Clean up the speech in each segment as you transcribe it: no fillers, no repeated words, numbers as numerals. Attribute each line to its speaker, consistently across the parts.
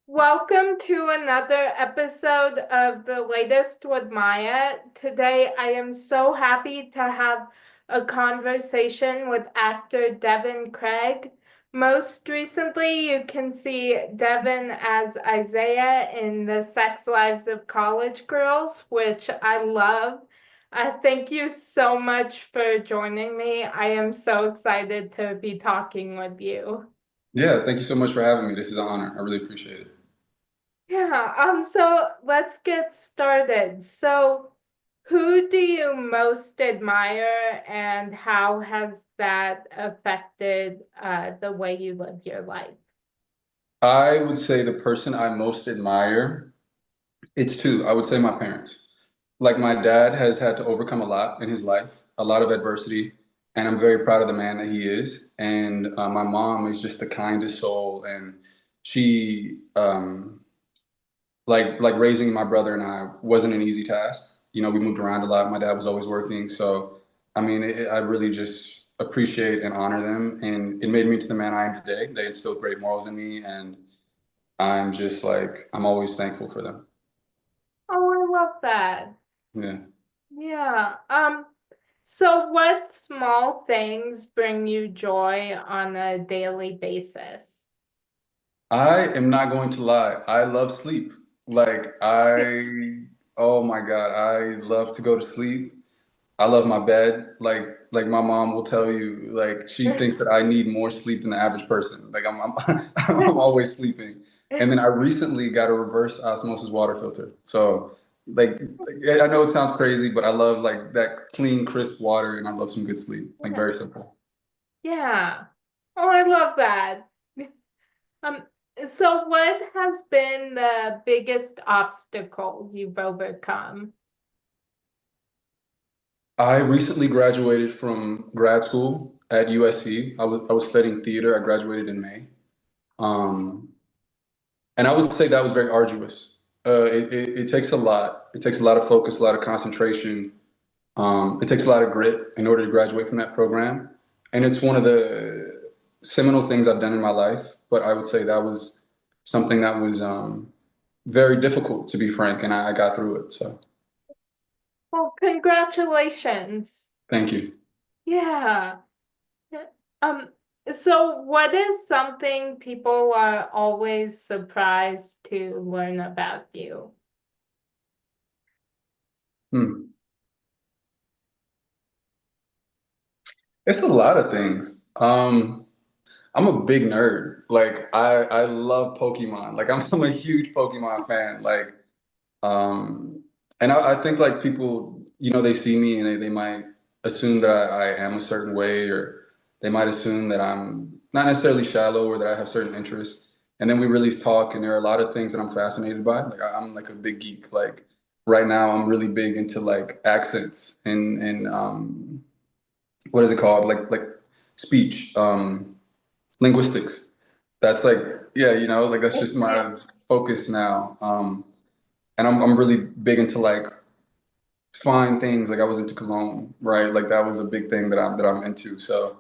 Speaker 1: Welcome to another episode of The Latest with Maya. Today, I am so happy to have a conversation with actor Devin Craig. Most recently, you can see Devin as Isaiah in The Sex Lives of College Girls, which I love. Thank you so much for joining me. I am so excited to be talking with you.
Speaker 2: Yeah, thank you so much for having me. This is an honor. I really appreciate it.
Speaker 1: So let's get started. So, who do you most admire and how has that affected the way you live your life?
Speaker 2: I would say the person I most admire, it's two. I would say my parents. Like my dad has had to overcome a lot in his life, a lot of adversity, and I'm very proud of the man that he is. And my mom is just the kindest soul, and she, like raising my brother and I wasn't an easy task. You know, we moved around a lot. My dad was always working, so I mean, I really just appreciate and honor them, and it made me to the man I am today. They instilled great morals in me, and I'm just like I'm always thankful for them.
Speaker 1: Oh, I love that.
Speaker 2: Yeah.
Speaker 1: Yeah. So what small things bring you joy on a daily basis?
Speaker 2: I am not going to lie. I love sleep. Like oh my God, I love to go to sleep. I love my bed. Like my mom will tell you, like she thinks that I need more sleep than the average person. Like I'm I'm always sleeping. And then I recently got a reverse osmosis water filter. So like I know it sounds crazy, but I love like that clean, crisp water, and I love some good sleep. Like very simple.
Speaker 1: Yeah. Oh, I love that. Um, so what has been the biggest obstacle you've overcome?
Speaker 2: I recently graduated from grad school at USC. I was studying theater. I graduated in May. Um, and I would say that was very arduous. It takes a lot. It takes a lot of focus, a lot of concentration. It takes a lot of grit in order to graduate from that program. And it's one of the seminal things I've done in my life. But I would say that was something that was very difficult, to be frank, and I got through it. So
Speaker 1: Well, congratulations.
Speaker 2: thank you.
Speaker 1: Yeah. Um, so what is something people are always surprised to learn about you?
Speaker 2: Hmm. It's a lot of things. I'm a big nerd. Like I love Pokemon. Like I'm a huge Pokemon fan. Like um and I think like people, they see me and they might assume that I am a certain way, or they might assume that I'm not necessarily shallow or that I have certain interests. And then we really talk, and there are a lot of things that I'm fascinated by. Like I'm like a big geek. Like right now I'm really big into like accents and what is it called? Like speech. Linguistics. That's like, yeah, like that's just my focus now. And I'm really big into like fine things. Like I was into cologne, right? Like that was a big thing that I'm into. So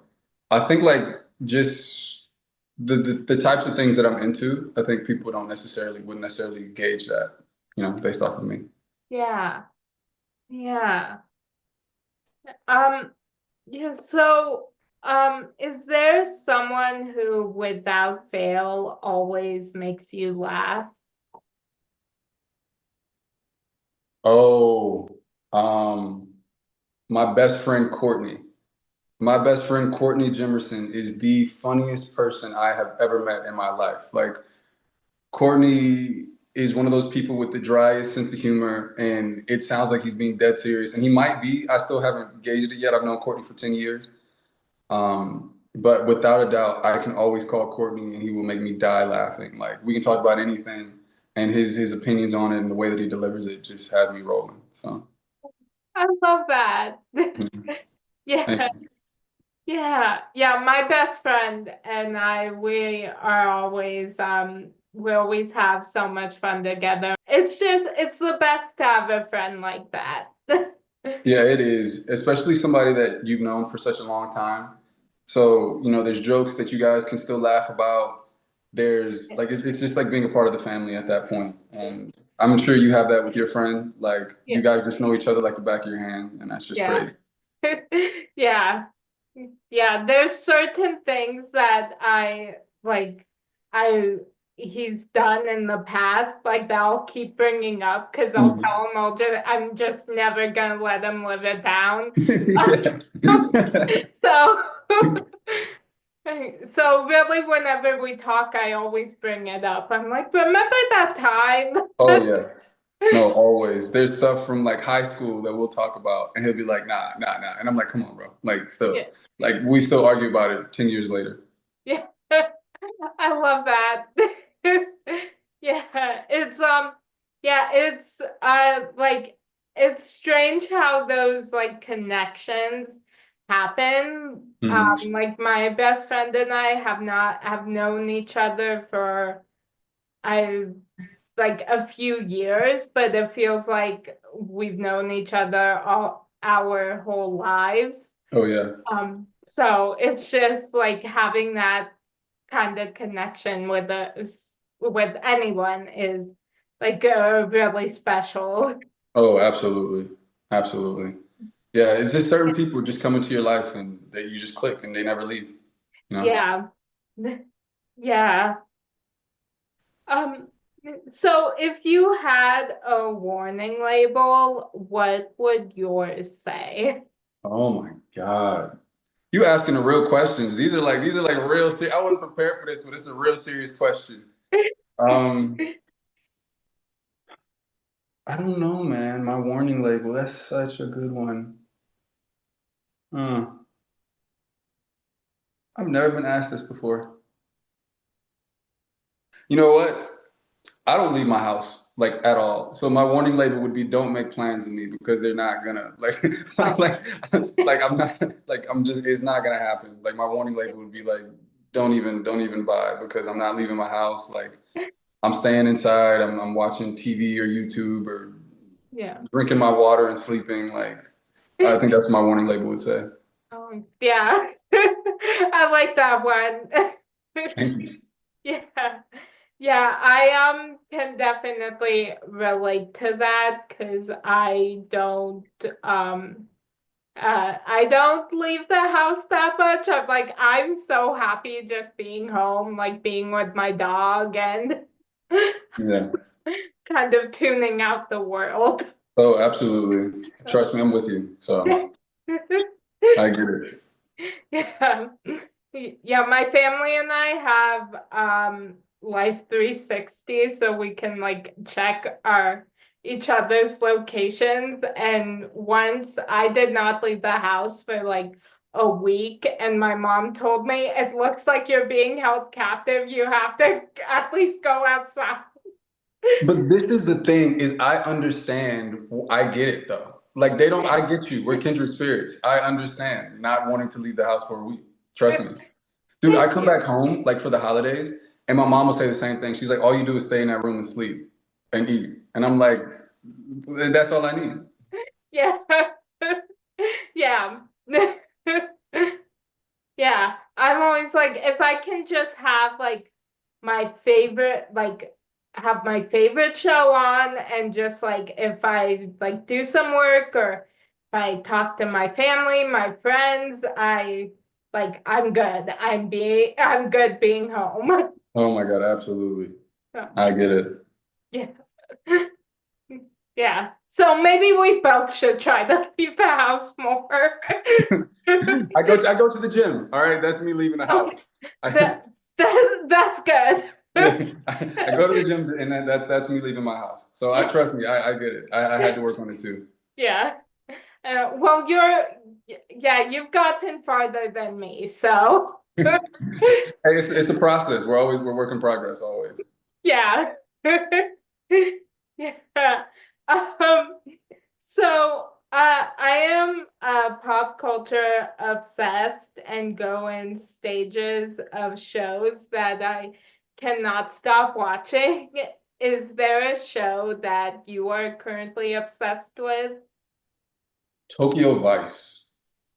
Speaker 2: I think like just the types of things that I'm into, I think people wouldn't necessarily gauge that, based off of me.
Speaker 1: Yeah. Yeah. Um, yeah, so is there someone who without fail always makes you laugh?
Speaker 2: Oh, um, my best friend Courtney. My best friend Courtney Jimerson is the funniest person I have ever met in my life. Like Courtney is one of those people with the driest sense of humor, and it sounds like he's being dead serious, and he might be. I still haven't gauged it yet. I've known Courtney for 10 years. But without a doubt, I can always call Courtney and he will make me die laughing. Like we can talk about anything, and his opinions on it and the way that he delivers it just has me rolling. So
Speaker 1: I love that.
Speaker 2: thank
Speaker 1: Yeah.
Speaker 2: you.
Speaker 1: Yeah, yeah, my best friend and I, we always have so much fun together. It's the best to have a friend like that.
Speaker 2: Yeah, it is, especially somebody that you've known for such a long time. So, there's jokes that you guys can still laugh about. there's like it's just like being a part of the family at that point. And I'm sure you have that with your friend. Like
Speaker 1: Yeah.
Speaker 2: you guys just know each other like the back of your hand, and that's just
Speaker 1: Yeah.
Speaker 2: great.
Speaker 1: Yeah. Yeah. There's certain things that I he's done in the past, like that I'll keep bringing up because I'll
Speaker 2: Mhm.
Speaker 1: tell him I'm just never gonna let him live it down.
Speaker 2: Yeah.
Speaker 1: So so really whenever we talk, I always bring it up. I'm like, remember that time?
Speaker 2: Oh yeah. No, always. There's stuff from like high school that we'll talk about, and he'll be like, "Nah, nah, nah," and I'm like, "Come on, bro." Like, still,
Speaker 1: Yeah.
Speaker 2: like we still argue about it 10 years later.
Speaker 1: Yeah. I love that. Yeah, it's like it's strange how those like connections happen.
Speaker 2: Mhm.
Speaker 1: Like my best friend and I have known each other for I like a few years, but it feels like we've known each other all our whole lives.
Speaker 2: Oh yeah.
Speaker 1: So it's just like having that kind of connection with anyone is like really special.
Speaker 2: Oh, absolutely, absolutely. Yeah, it's just certain people just come into your life and that you just click and they never leave. You know?
Speaker 1: Yeah. Yeah. Um, so if you had a warning label, what would yours say?
Speaker 2: Oh my God. You asking the real questions. These are like real. I wasn't prepared for this, but it's a real serious question. Um, I don't know, man. My warning label. That's such a good one. Uh, I've never been asked this before. You know what? I don't leave my house like at all. So my warning label would be don't make plans with me because they're not gonna like like
Speaker 1: Oh,
Speaker 2: like like I'm not like I'm just it's not gonna happen. Like my warning label would be like don't even buy because I'm not leaving my house. Like I'm staying inside. I'm watching TV or YouTube or
Speaker 1: yeah.
Speaker 2: drinking my water and sleeping. Like I think that's what my warning label would say.
Speaker 1: Yeah. I like that one.
Speaker 2: Thank you.
Speaker 1: Yeah. Yeah, I can definitely relate to that because I don't leave the house that much. I'm so happy just being home, like being with my dog and
Speaker 2: Yeah.
Speaker 1: kind of tuning out the world.
Speaker 2: Oh, absolutely. Trust me, I'm with you. So I get it.
Speaker 1: Yeah. Yeah, my family and I have Life 360 so we can like check our each other's locations and once I did not leave the house for like a week and my mom told me it looks like you're being held captive. You have to at least go outside.
Speaker 2: But this is the thing is I understand. I get it though. Like they don't. I get you. We're kindred spirits. I understand not wanting to leave the house for a week. Trust me, dude. I
Speaker 1: Thank
Speaker 2: come
Speaker 1: you.
Speaker 2: back home like for the holidays, and my mom will say the same thing. She's like, "All you do is stay in that room and sleep and eat," and I'm like, "That's all I need."
Speaker 1: Yeah. Yeah. Yeah, I'm always like, if I can just have like my favorite, like have my favorite show on, and just like if I like do some work or if I talk to my family, my friends, I'm good. I'm good being home.
Speaker 2: Oh my God, absolutely.
Speaker 1: So,
Speaker 2: I get it.
Speaker 1: yeah. Yeah. So maybe we both should try to leave the house more.
Speaker 2: I go to the gym. All right, that's me leaving the house.
Speaker 1: Okay.
Speaker 2: I,
Speaker 1: That's good.
Speaker 2: I go to the gym, and that's me leaving my house. So I trust me. I get it. I had to work on it too.
Speaker 1: Yeah. Well, yeah, you've gotten farther than me, so
Speaker 2: Hey, it's a process. We're work in progress always.
Speaker 1: yeah. Yeah. Um, I am pop culture obsessed and go in stages of shows that I cannot stop watching. Is there a show that you are currently obsessed with?
Speaker 2: Tokyo Vice.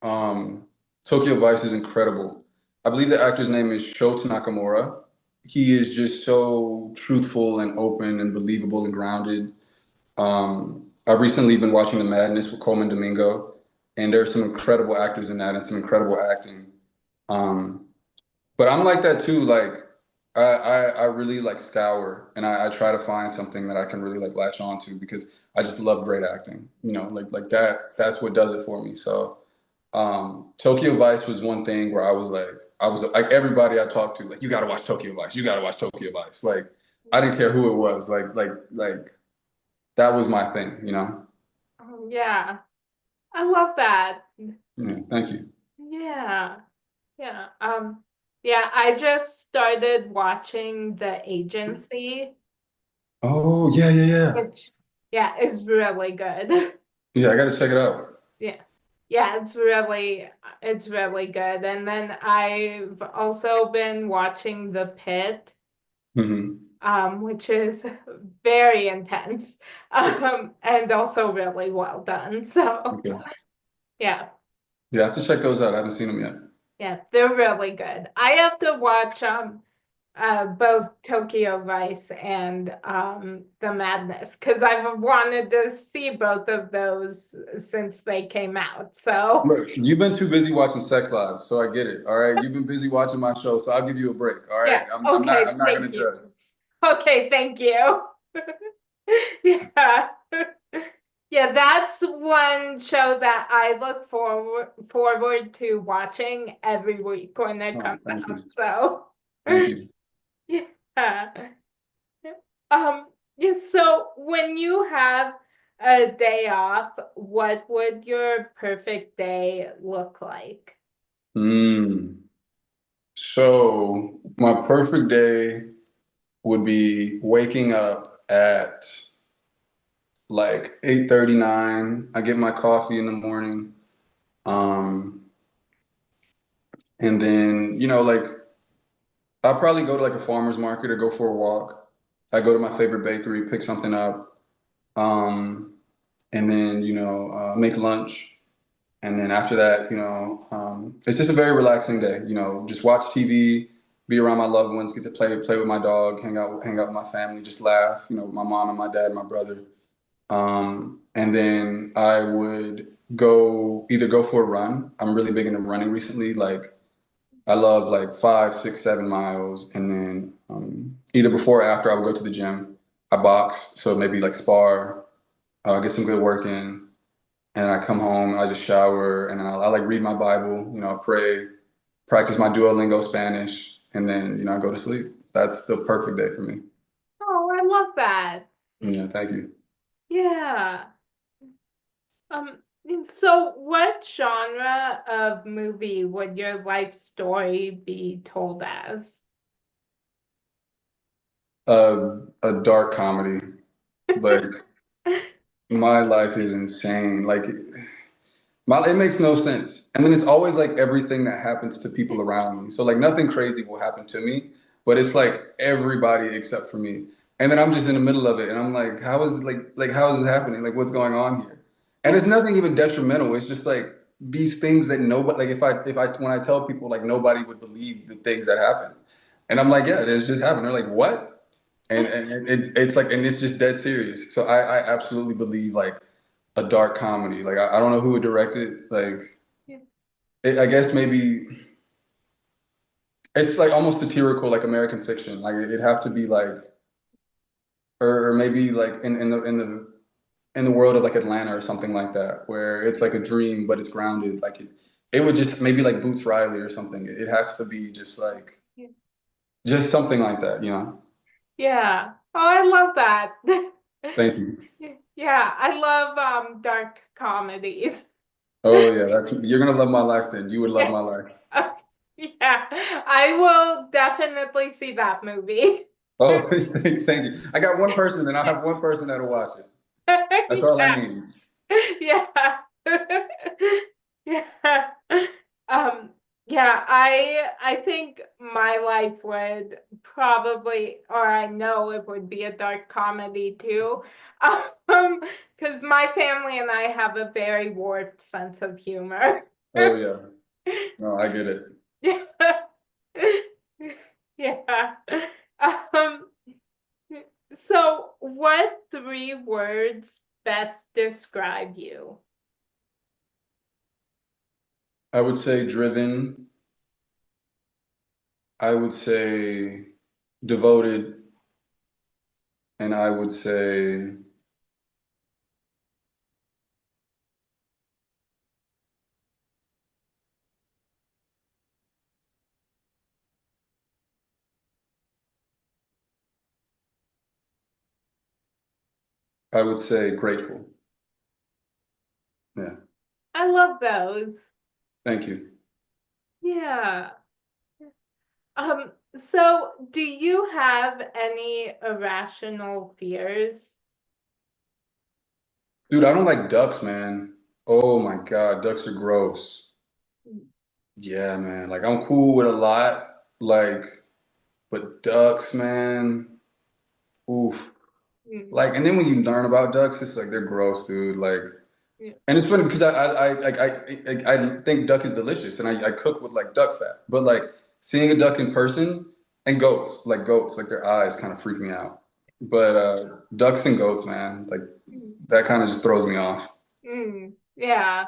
Speaker 2: Tokyo Vice is incredible. I believe the actor's name is Shota Nakamura. he is just so truthful and open and believable and grounded. I've recently been watching The Madness with Coleman Domingo, and there's some incredible actors in that and some incredible acting. Um, but I'm like that too. Like I really like scour, and I try to find something that I can really like latch on to because I just love great acting. You know, like that. That's what does it for me. So Tokyo Vice was one thing where I was like everybody I talked to, like, you got to watch Tokyo Vice. You got to watch Tokyo Vice. Like I didn't care who it was. Like that was my thing. You know.
Speaker 1: Yeah, I love that.
Speaker 2: Yeah. Thank you.
Speaker 1: Yeah, yeah. Yeah, I just started watching The Agency,
Speaker 2: Oh yeah, yeah, yeah.
Speaker 1: which, yeah, is really good.
Speaker 2: Yeah, I got to check it out.
Speaker 1: Yeah. Yeah, it's really good. And then I've also been watching The Pit,
Speaker 2: Hmm.
Speaker 1: which is very intense, and also really well done. So,
Speaker 2: Okay.
Speaker 1: yeah.
Speaker 2: Yeah, I have to check those out. I haven't seen them yet.
Speaker 1: Yeah, they're really good. I have to watch both Tokyo Vice and The Madness because I've wanted to see both of those since they came out. So
Speaker 2: Look, you've been too busy watching Sex Lives, so I get it. All right, you've been busy watching my show, so I'll give you a break. All right,
Speaker 1: yeah, okay,
Speaker 2: I'm not
Speaker 1: thank
Speaker 2: gonna
Speaker 1: you.
Speaker 2: judge.
Speaker 1: Okay, thank you. Yeah. Yeah, that's one show that I look forward to watching every week when it
Speaker 2: Oh,
Speaker 1: comes
Speaker 2: thank
Speaker 1: out.
Speaker 2: you,
Speaker 1: So
Speaker 2: thank you.
Speaker 1: yeah. Yeah, so when you have a day off, what would your perfect day look like?
Speaker 2: Mm. So my perfect day would be waking up at like 8:39. I get my coffee in the morning, um, and then like I'll probably go to like a farmer's market or go for a walk. I go to my favorite bakery, pick something up, um, and then make lunch. And then after that, it's just a very relaxing day. Just watch TV, be around my loved ones, get to play with my dog, hang out with my family, just laugh. With my mom and my dad, and my brother. And then I would either go for a run. I'm really big into running recently. Like I love like 5, 6, 7 miles, and then either before or after I would go to the gym. I box, so maybe like spar, get some good work in, and then I come home, I just shower, and then I like read my Bible, pray, practice my Duolingo Spanish, and then I go to sleep. That's the perfect day for me.
Speaker 1: Oh, I love that.
Speaker 2: Yeah, thank you.
Speaker 1: Yeah. And so what genre of movie would your life story be told as?
Speaker 2: A dark comedy, like my life is insane. Like it makes no sense. And then it's always like everything that happens to people around me. So like nothing crazy will happen to me, but it's like everybody except for me. And then I'm just in the middle of it and I'm like, how is how is this happening? Like what's going on here? And it's nothing even detrimental. It's just like these things that nobody like if I when I tell people like nobody would believe the things that happen. And I'm like, yeah, it's just happened. They're like, what? And it's like and it's just dead serious. So I absolutely believe like a dark comedy. Like I don't know who would direct it. Like I guess maybe it's like almost satirical, like American fiction. Like it'd have to be like, or maybe like in the world of like Atlanta or something like that, where it's like a dream but it's grounded. Like it would just maybe like Boots Riley or something. It has to be just like just something like that.
Speaker 1: Yeah. Oh, I love that.
Speaker 2: Thank you.
Speaker 1: Yeah, I love dark comedies.
Speaker 2: Oh yeah, you're gonna love my life then. You would love
Speaker 1: Yeah.
Speaker 2: my life.
Speaker 1: Yeah, I will definitely see that movie.
Speaker 2: Oh, thank you. I got one person, and I'll have one person that'll watch it. That's all I
Speaker 1: Yeah.
Speaker 2: need.
Speaker 1: Yeah. Yeah. Um, yeah, I think my life would probably, or I know it would be a dark comedy too. Because my family and I have a very warped sense of humor.
Speaker 2: Oh yeah. No, I get it.
Speaker 1: Yeah. Yeah. What three words best describe you?
Speaker 2: I would say driven. I would say devoted, and I would say grateful. Yeah.
Speaker 1: I love those.
Speaker 2: Thank you.
Speaker 1: Yeah. So do you have any irrational fears?
Speaker 2: Dude, I don't like ducks, man. Oh my God, ducks are gross. Yeah, man. Like I'm cool with a lot, like, but ducks, man. Oof.
Speaker 1: Mm,
Speaker 2: Like, and then when you learn about ducks, it's like they're gross, dude. Like,
Speaker 1: yeah.
Speaker 2: and it's funny because I think duck is delicious, and I cook with like duck fat. But like seeing a duck in person and goats, like their eyes kind of freak me out. But ducks and goats, man, like
Speaker 1: Mm,
Speaker 2: that kind of just throws me off.
Speaker 1: yeah.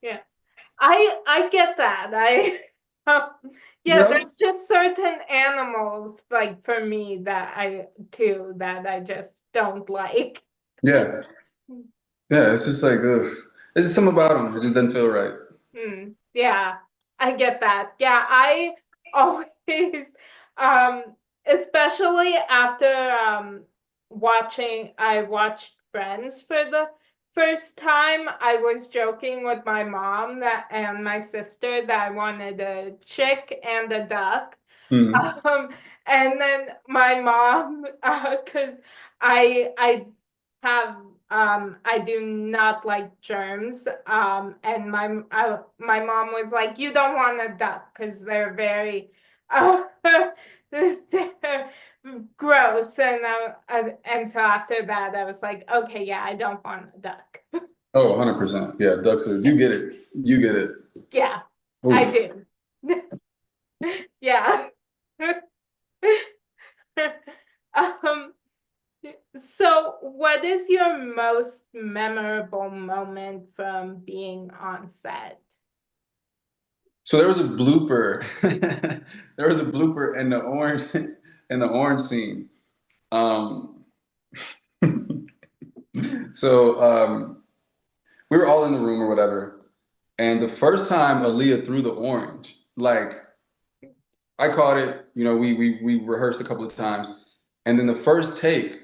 Speaker 1: Yeah. I get that. I
Speaker 2: You
Speaker 1: yeah,
Speaker 2: know?
Speaker 1: there's just certain animals like for me that I too that I just don't like.
Speaker 2: Yeah, yeah. It's just like this. There's just something about them. It just doesn't feel right.
Speaker 1: Yeah, I get that. Yeah, I always especially after I watched Friends for the first time, I was joking with my mom that and my sister that I wanted a chick and a duck.
Speaker 2: Hmm.
Speaker 1: Um, and then my mom, because I have I do not like germs. And my mom was like, "You don't want a duck because they're very they're gross." And so after that, I was like, "Okay, yeah, I don't want a duck."
Speaker 2: Oh, 100%. Yeah, ducks are,
Speaker 1: Yeah,
Speaker 2: you get it. You get it.
Speaker 1: yeah, I
Speaker 2: Oof.
Speaker 1: do. Yeah. um, so, what is your most memorable moment from being on set?
Speaker 2: So there was a blooper. There was a blooper in the orange in the orange scene. Um, so we were all in the room or whatever, and the first time Aaliyah threw the orange, like I caught it. You know, we rehearsed a couple of times, and then the first take,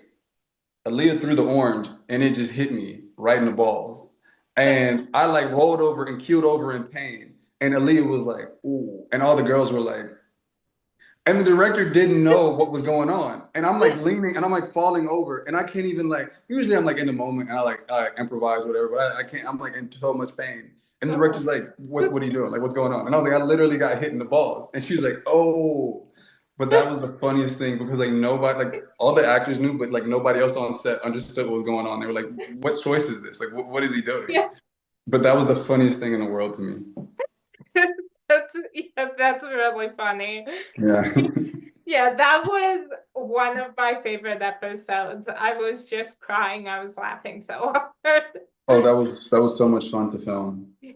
Speaker 2: Aaliyah threw the orange, and it just hit me right in the balls, and I like rolled over and keeled over in pain, and Aaliyah was like, "Ooh," and all the girls were like. And the director didn't know what was going on. And I'm like leaning and I'm like falling over. And I can't even like, usually I'm like in the moment and I improvise, whatever, but I can't, I'm like in so much pain. And the director's
Speaker 1: Oh.
Speaker 2: like, what are you doing? Like, what's going on? And I was like, I literally got hit in the balls. And she was like, oh. But that was the funniest thing because like nobody, like all the actors knew, but like nobody else on set understood what was going on. They were like, what choice is this? Like, what is he doing?
Speaker 1: Yeah,
Speaker 2: But that was the funniest thing in the world to me.
Speaker 1: that's really funny.
Speaker 2: Yeah.
Speaker 1: Yeah, that was one of my favorite episodes. I was just crying. I was laughing so hard.
Speaker 2: Oh, that was so much fun to film.
Speaker 1: Yeah.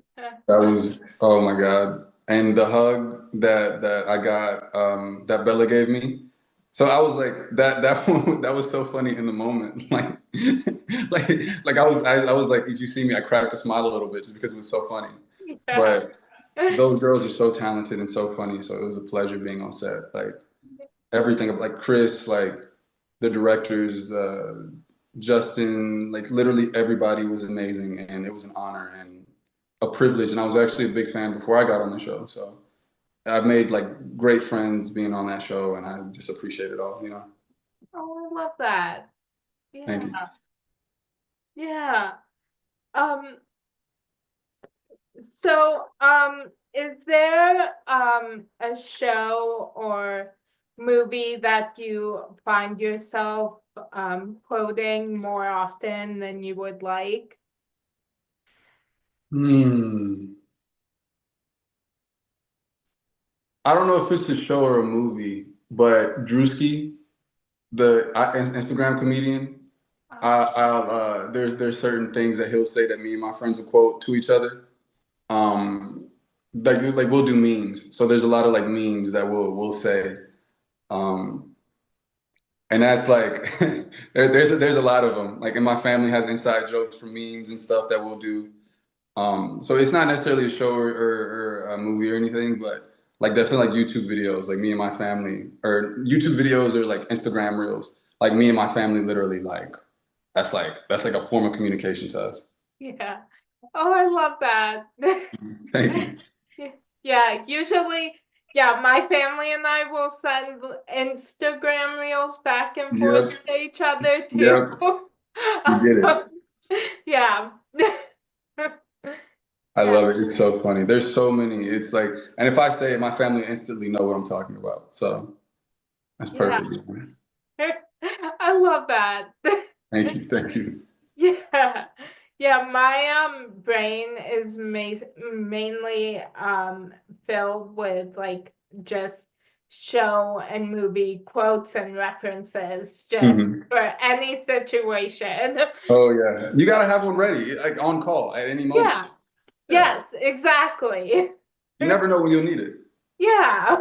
Speaker 2: That was, oh my God. And the hug that I got, that Bella gave me. So I was like, that one, that was so funny in the moment. Like, like I was like, if you see me, I cracked a smile a little bit just because it was so funny.
Speaker 1: Yeah.
Speaker 2: But those girls are so talented and so funny. So it was a pleasure being on set. Like everything, like Chris, like the directors, Justin, like literally everybody was amazing, and it was an honor and a privilege. And I was actually a big fan before I got on the show, so I've made like great friends being on that show, and I just appreciate it all. You know,
Speaker 1: Oh, I love that.
Speaker 2: thank
Speaker 1: Yeah.
Speaker 2: you.
Speaker 1: Yeah. Um, is there a show or movie that you find yourself quoting more often than you would like?
Speaker 2: Hmm. I don't know if it's a show or a movie, but Drewski, the Instagram comedian. there's certain things that he'll say that me and my friends will quote to each other. Um, like we'll do memes. So there's a lot of like memes that we'll say. Um, and that's like there's a lot of them. Like, and my family has inside jokes from memes and stuff that we'll do. So it's not necessarily a show or a movie or anything, but like definitely like YouTube videos, like me and my family, or YouTube videos or like Instagram reels. Like me and my family literally like that's like a form of communication to us.
Speaker 1: Yeah. Oh, I love that.
Speaker 2: Thank you.
Speaker 1: Yeah, usually, yeah, my family and I will send Instagram reels back and forth
Speaker 2: Yep.
Speaker 1: to each other too.
Speaker 2: Yep. You get it.
Speaker 1: Yeah.
Speaker 2: I
Speaker 1: Yeah,
Speaker 2: love it. It's so funny. There's so many. It's like, and if I say it, my family instantly know what I'm talking about. So that's
Speaker 1: yeah.
Speaker 2: perfect.
Speaker 1: I love that.
Speaker 2: Thank you. Thank you.
Speaker 1: Yeah. Yeah, my brain is mainly filled with like just show and movie quotes and references just
Speaker 2: Hmm.
Speaker 1: for any situation.
Speaker 2: Oh yeah. You gotta have one ready, like on call at any moment.
Speaker 1: Yeah.
Speaker 2: Yeah.
Speaker 1: Yes, exactly.
Speaker 2: You never know when you'll need it.
Speaker 1: Yeah,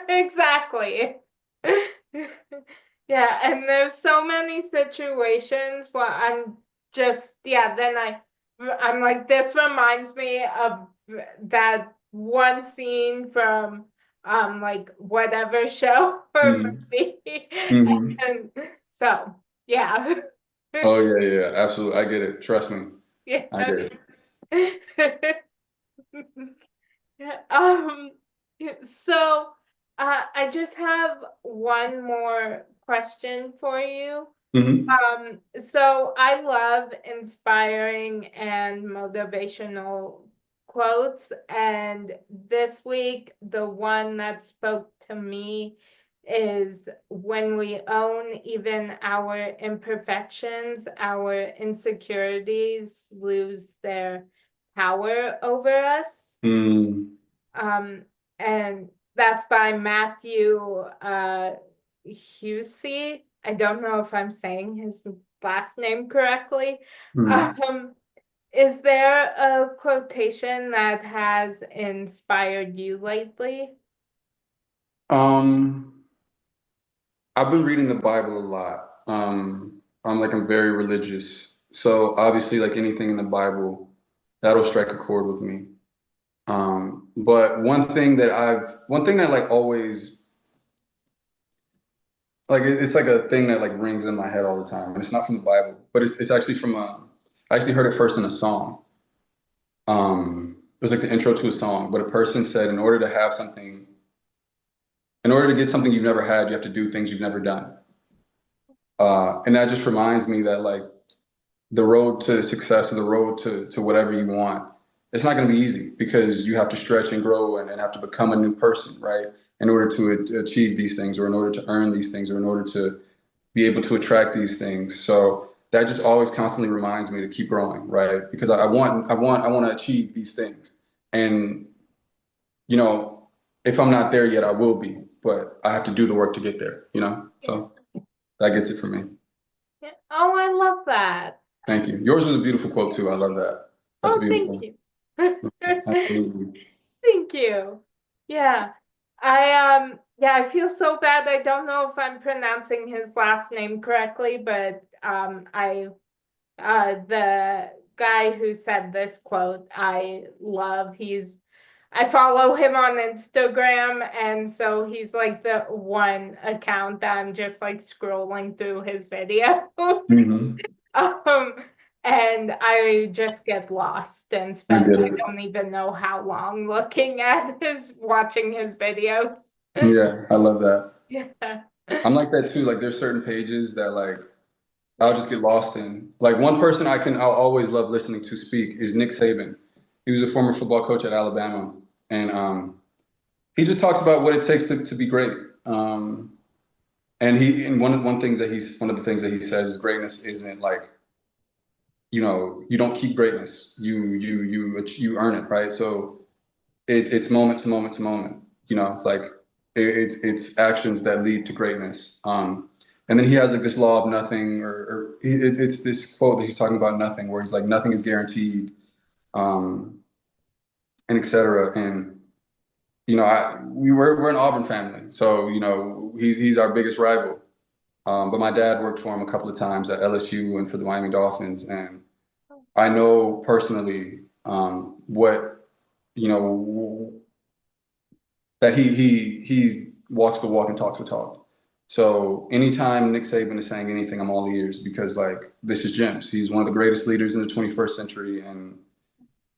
Speaker 1: exactly. Yeah, and there's so many situations where I'm just, yeah, I'm like, this reminds me of that one scene from like whatever show or
Speaker 2: Hmm.
Speaker 1: movie.
Speaker 2: Hmm.
Speaker 1: And so, yeah.
Speaker 2: Oh yeah, yeah, yeah. Absolutely. I get it. Trust me. I
Speaker 1: Yeah.
Speaker 2: get it.
Speaker 1: Yeah, yeah, so I just have one more question for you.
Speaker 2: Hmm.
Speaker 1: So I love inspiring and motivational quotes, and this week the one that spoke to me is when we own even our imperfections, our insecurities lose their power over us.
Speaker 2: Mm.
Speaker 1: Um, and that's by Matthew Husey. I don't know if I'm saying his last name correctly.
Speaker 2: Mm.
Speaker 1: Um, is there a quotation that has inspired you lately?
Speaker 2: Um, I've been reading the Bible a lot. I'm very religious. So obviously like anything in the Bible, that'll strike a chord with me. But one thing that like always, like it's like a thing that like rings in my head all the time. And it's not from the Bible, but it's actually from I actually heard it first in a song. It was like the intro to a song, but a person said, in order to get something you've never had, you have to do things you've never done. And that just reminds me that like the road to success or the road to whatever you want, it's not going to be easy because you have to stretch and grow and have to become a new person, right? In order to achieve these things or in order to earn these things or in order to be able to attract these things. So that just always constantly reminds me to keep growing, right? Because I want to achieve these things. And, you know, if I'm not there yet, I will be, but I have to do the work to get there, you know?
Speaker 1: Yeah.
Speaker 2: So that gets it for me.
Speaker 1: Yeah. Oh, I love that.
Speaker 2: Thank you. Yours was a beautiful quote too. I love that. That's
Speaker 1: Oh, thank
Speaker 2: beautiful.
Speaker 1: you.
Speaker 2: Absolutely.
Speaker 1: Thank you. Yeah. Yeah, I feel so bad. I don't know if I'm pronouncing his last name correctly, but I the guy who said this quote, I love. I follow him on Instagram, and so he's like the one account that I'm just like scrolling through his videos.
Speaker 2: Hmm.
Speaker 1: Um, and I just get lost and
Speaker 2: I
Speaker 1: spend
Speaker 2: get
Speaker 1: I
Speaker 2: it.
Speaker 1: don't even know how long watching his videos.
Speaker 2: Yeah, I love that.
Speaker 1: Yeah.
Speaker 2: I'm like that too. Like there's certain pages that like I'll just get lost in. Like one person I'll always love listening to speak is Nick Saban. He was a former football coach at Alabama, and he just talks about what it takes to be great. And one of the things that he says is greatness isn't like, you don't keep greatness. You earn it, right? So it's moment to moment to moment. Like it's actions that lead to greatness. And then he has like this law of nothing, it's this quote that he's talking about nothing, where he's like, nothing is guaranteed, um, and et cetera. And we're an Auburn family, so he's our biggest rival. But my dad worked for him a couple of times at LSU and for the Miami Dolphins, and I know personally what that he walks the walk and talks the talk. So anytime Nick Saban is saying anything, I'm all ears because like this is Jim's. He's one of the greatest leaders in the 21st century, and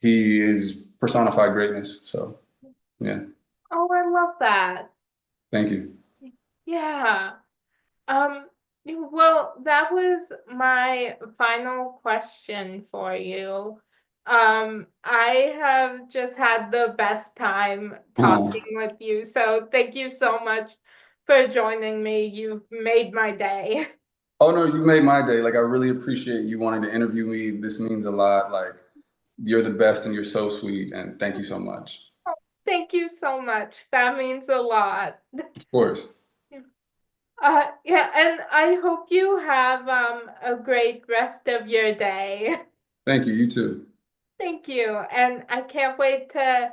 Speaker 2: he is personified greatness. So yeah,
Speaker 1: Oh, I love that.
Speaker 2: thank you.
Speaker 1: Yeah. Um, well, that was my final question for you. I have just had the best time
Speaker 2: Oh,
Speaker 1: talking with you, so thank you so much for joining me. You've made my day.
Speaker 2: oh no, you made my day. Like I really appreciate you wanting to interview me. This means a lot. Like you're the best, and you're so sweet. And thank you so much.
Speaker 1: Thank you so much. That means a lot.
Speaker 2: Of course.
Speaker 1: Yeah, and I hope you have a great rest of your day.
Speaker 2: Thank you. You too.
Speaker 1: Thank you. And I can't wait to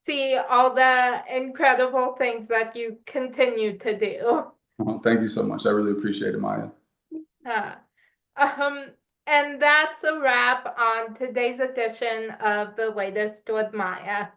Speaker 1: see all the incredible things that you continue to do.
Speaker 2: Thank you so much. I really appreciate it, Maya.
Speaker 1: Uh, um, and that's a wrap on today's edition of The Latest with Maya.